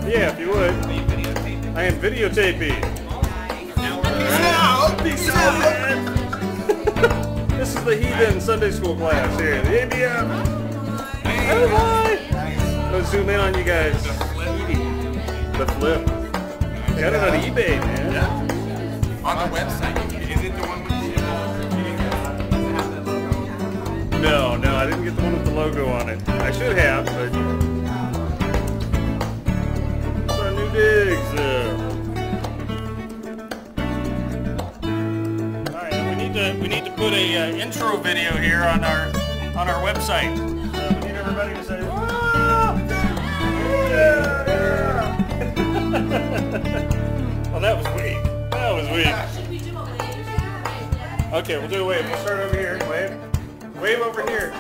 Yeah, if you would. Are you videotaping? I am videotaping. Peace out! This is the Heathen Sunday School class here. The ABM. Oh boy! Let's zoom in on you guys. The flip. Got it on eBay, man. Yeah. On the website. Is it the one with the No, I didn't get the one with the logo on it. I should have, but it's our new digs. All right, we need to put a intro video here on our website. We need everybody to say, "Whoa! Yeah, yeah." Well, that was weak. That was weak. Should we do a wave? Okay, we'll do a wave. We'll start over here. Wave. Wave over here.